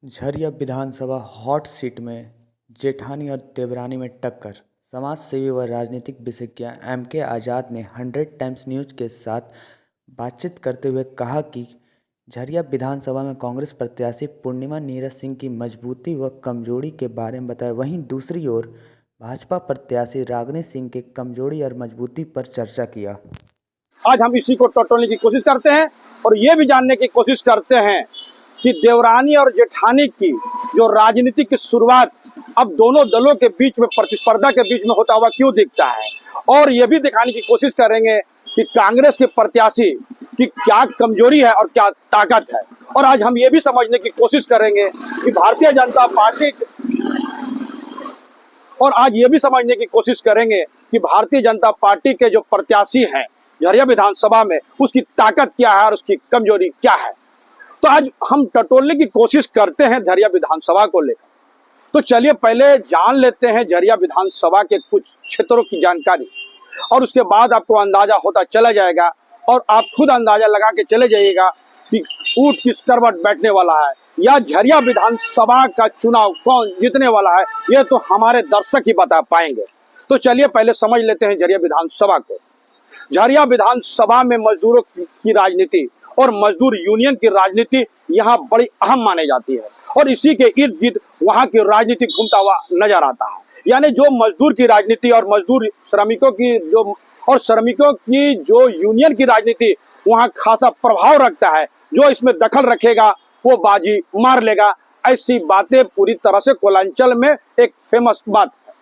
झरिया विधानसभा hot seat में जेठानी और देवरानी में टक्कर। समाज सेवी व राजनीतिक विशेषज्ञ एम.के. आज़ाद ने 100 टाइम्स न्यूज़ के साथ बातचीत करते हुए कहा कि झरिया विधानसभा में कांग्रेस प्रत्याशी पूर्णिमा नीरज सिंह की मजबूती व कमजोरी के बारे में बताया। वहीं दूसरी ओर भाजपा प्रत्याशी रागिनी सिंह के कमजोरी और मजबूती पर चर्चा किया। आज हम इसी को टटोलने की कोशिश करते हैं और ये भी जानने की कोशिश करते हैं कि देवरानी और जेठानी की जो राजनीति की शुरुआत अब दोनों दलों के बीच में प्रतिस्पर्धा के बीच में होता हुआ क्यों दिखता है, और ये भी दिखाने की कोशिश करेंगे कि कांग्रेस के प्रत्याशी की क्या कमजोरी है और क्या ताकत है। और आज हम ये भी समझने की कोशिश करेंगे कि भारतीय जनता पार्टी के जो प्रत्याशी हैं झरिया विधानसभा में, उसकी ताकत क्या है और उसकी कमजोरी क्या है। तो आज हम टटोलने की कोशिश करते हैं झरिया विधानसभा को लेकर। तो चलिए पहले जान लेते हैं झरिया विधानसभा के कुछ क्षेत्रों की जानकारी, और उसके बाद आपको अंदाजा होता चला जाएगा और आप खुद अंदाजा लगा के चले जाइएगा कि ऊंट किस करवट बैठने वाला है या झरिया विधानसभा का चुनाव कौन जीतने वाला है, ये तो हमारे दर्शक ही बता पाएंगे। तो चलिए पहले समझ लेते हैं झरिया विधानसभा को। झरिया विधानसभा में मजदूरों की राजनीति और मजदूर यूनियन की राजनीति यहाँ बड़ी अहम मानी जाती है, और इसी के इर्द गिर्द वहाँ की राजनीति घूमता हुआ नजर आता है। यानी जो मजदूर की राजनीति और श्रमिकों की जो यूनियन की राजनीति वहाँ खासा प्रभाव रखता है। जो इसमें दखल रखेगा वो बाजी मार लेगा, ऐसी बातें पूरी तरह से कोलांचल में एक फेमस बात है।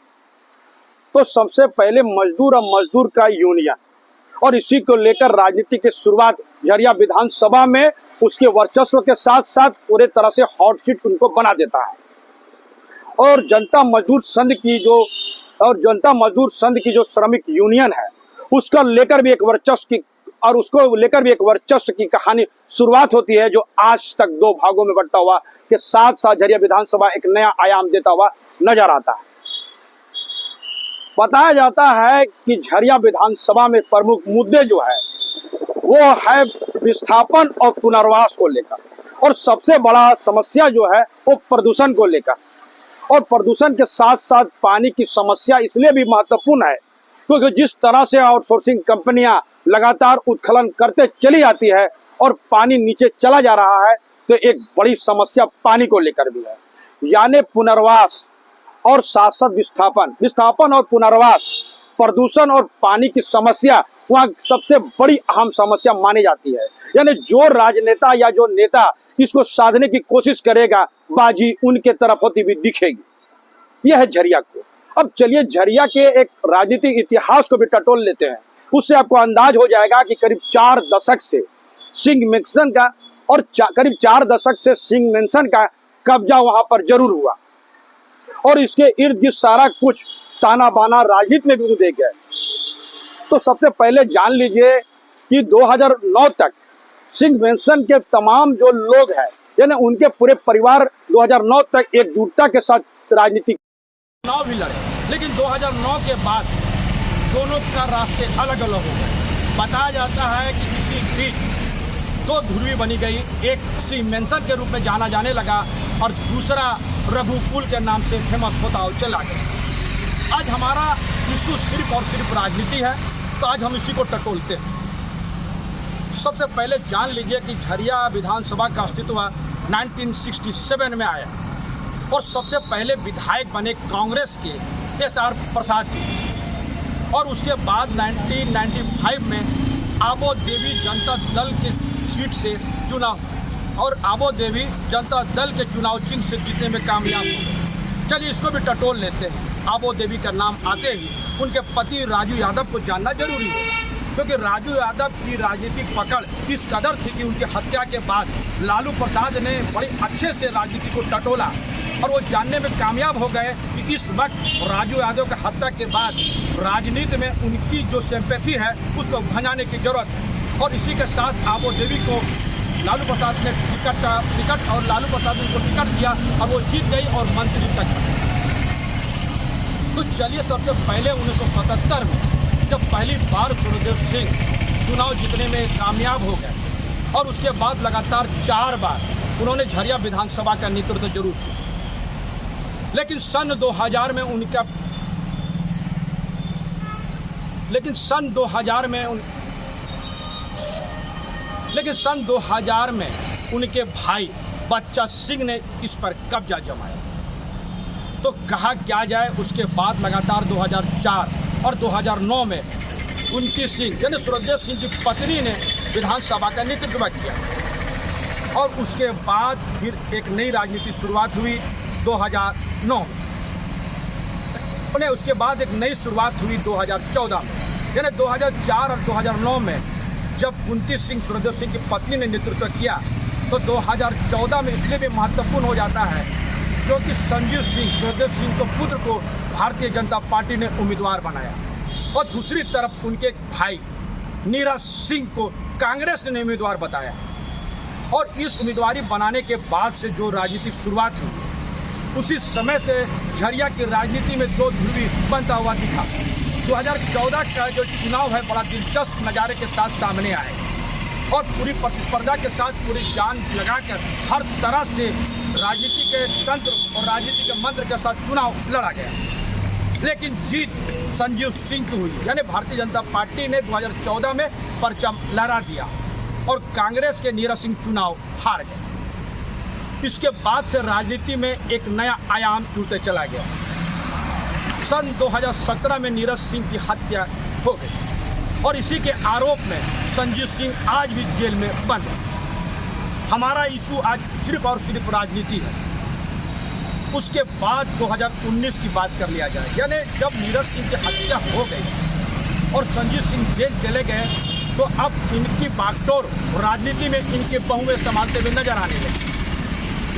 तो सबसे पहले मजदूर और मजदूर का यूनियन, और इसी को लेकर राजनीति की शुरुआत झरिया विधानसभा में उसके वर्चस्व के साथ साथ पूरे तरह से हॉट सीट उनको बना देता है। और जनता मजदूर संघ की जो श्रमिक यूनियन है उसको लेकर भी एक वर्चस्व की कहानी शुरुआत होती है, जो आज तक दो भागों में बंटता हुआ के साथ साथ झरिया विधानसभा एक नया आयाम देता हुआ नजर आता है। बताया जाता है कि झरिया विधानसभा में प्रमुख मुद्दे जो है वो है विस्थापन और पुनर्वास को लेकर, और सबसे बड़ा समस्या जो है वो प्रदूषण को लेकर। और प्रदूषण के साथ साथ पानी की समस्या इसलिए भी महत्वपूर्ण है क्योंकि जिस तरह से आउटसोर्सिंग कंपनियां लगातार उत्खनन करते चली जाती है और पानी नीचे चला जा रहा है, तो एक बड़ी समस्या पानी को लेकर भी है। यानी पुनर्वास और साथ साथ विस्थापन और पुनर्वास, प्रदूषण और पानी की समस्या वहाँ सबसे बड़ी अहम समस्या मानी जाती है। यानी जो राजनेता या जो नेता इसको साधने की कोशिश करेगा, बाजी उनके तरफ होती हुई दिखेगी। यह है झरिया को। अब चलिए झरिया के एक राजनीतिक इतिहास को भी टटोल लेते हैं, उससे आपको अंदाज हो जाएगा कि करीब 4 दशक से सिंह मेंशन का कब्जा वहां पर जरूर हुआ, और इसके इर्द गिर्द सारा कुछ ताना बाना राजनीति में भी देख गए। तो सबसे पहले जान लीजिए कि 2009 तक सिंह मेंशन के तमाम जो लोग हैं, यानी उनके पूरे परिवार 2009 तक एकजुटता के साथ राजनीति चुनाव भी लड़े, लेकिन 2009 के बाद दोनों का रास्ते अलग अलग हो गए। बताया जाता है कि इसी बीच 2 ध्रुवी बनी गई, एक सिंह मेंशन के रूप में जाना जाने लगा और दूसरा रघुकुल के नाम से फेमस होता चला गया। आज हमारा इशू सिर्फ और सिर्फ राजनीति है, तो आज हम इसी को टटोलते हैं। सबसे पहले जान लीजिए कि झरिया विधानसभा का अस्तित्व 1967 में आया, और सबसे पहले विधायक बने कांग्रेस के एस.आर. प्रसाद जी, और उसके बाद 1995 में आबो देवी जनता दल के सीट से चुनाव, और आबो देवी जनता दल के चुनाव चिन्ह से जीतने में कामयाब हो गए। चलिए इसको भी टटोल लेते हैं। आबो देवी का नाम आते ही उनके पति राजू यादव को जानना जरूरी है, क्योंकि राजू यादव की राजनीतिक पकड़ इस कदर थी कि उनकी हत्या के बाद लालू प्रसाद ने बड़े अच्छे से राजनीति को टटोला, और वो जानने में कामयाब हो गए कि इस वक्त राजू यादव की हत्या के बाद राजनीति में उनकी जो सिंपैथी है उसको भंजाने की जरूरत है। और इसी के साथ आबो देवी को लालू प्रसाद ने टिकट और लालू प्रसाद ने उनको टिकट दिया और वो जीत गई और मंत्री तक। तो चलिए सबसे पहले 1977 में जब पहली बार सूर्यदेव सिंह चुनाव जीतने में कामयाब हो गए, और उसके बाद लगातार 4 बार उन्होंने झरिया विधानसभा का नेतृत्व जरूर किया, लेकिन सन 2000 में उनके भाई बच्चा सिंह ने इस पर कब्जा जमाया। तो कहा क्या जाए, उसके बाद लगातार 2004 और 2009 में कुंती सिंह यानी सुरदेव सिंह की पत्नी ने विधानसभा का नेतृत्व किया, और उसके बाद फिर एक नई राजनीति शुरुआत हुई 2009 में। उसके बाद एक नई शुरुआत हुई 2014 में, यानी 2004 और 2009 में जब कुंती सिंह सुरदेव सिंह की पत्नी ने नेतृत्व किया, तो 2014 में इसलिए भी महत्वपूर्ण हो जाता है क्योंकि संजीव सिंह सुरदेव सिंह के पुत्र को भारतीय जनता पार्टी ने उम्मीदवार बनाया, और दूसरी तरफ उनके भाई नीरज सिंह को कांग्रेस ने उम्मीदवार बताया। और इस उम्मीदवारी बनाने के बाद से जो राजनीतिक शुरुआत हुई, उसी समय से झरिया की राजनीति में दो ध्रुवी बनता हुआ दिखा। 2014 का जो चुनाव है बड़ा दिलचस्प नज़ारे के साथ सामने आए, और पूरी प्रतिस्पर्धा के साथ पूरी जान लगाकर हर तरह से राजनीति के तंत्र और राजनीति के मंत्र के साथ चुनाव लड़ा गया, लेकिन जीत संजीव सिंह की हुई। यानी भारतीय जनता पार्टी ने 2014 में परचम लहरा दिया और कांग्रेस के नीरज सिंह चुनाव हार गए। इसके बाद से राजनीति में एक नया आयाम जुड़ते चला गया। सन 2017 में नीरज सिंह की हत्या हो गई, और इसी के आरोप में संजीव सिंह आज भी जेल में बंद है। हमारा इशू आज सिर्फ और सिर्फ राजनीति है। उसके बाद 2019 की बात कर लिया जाए, यानी जब नीरज सिंह की हत्या हो गई और संजीव सिंह जेल चले गए, तो अब इनकी बागडोर राजनीति में इनके बहुएं संभालते हुए नजर आने लगे।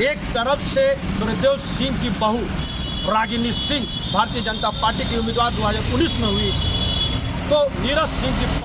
एक तरफ से सुरदेव सिंह की बहू रागिनी सिंह भारतीय जनता पार्टी की उम्मीदवार 2019 में हुई, तो नीरज सिंह की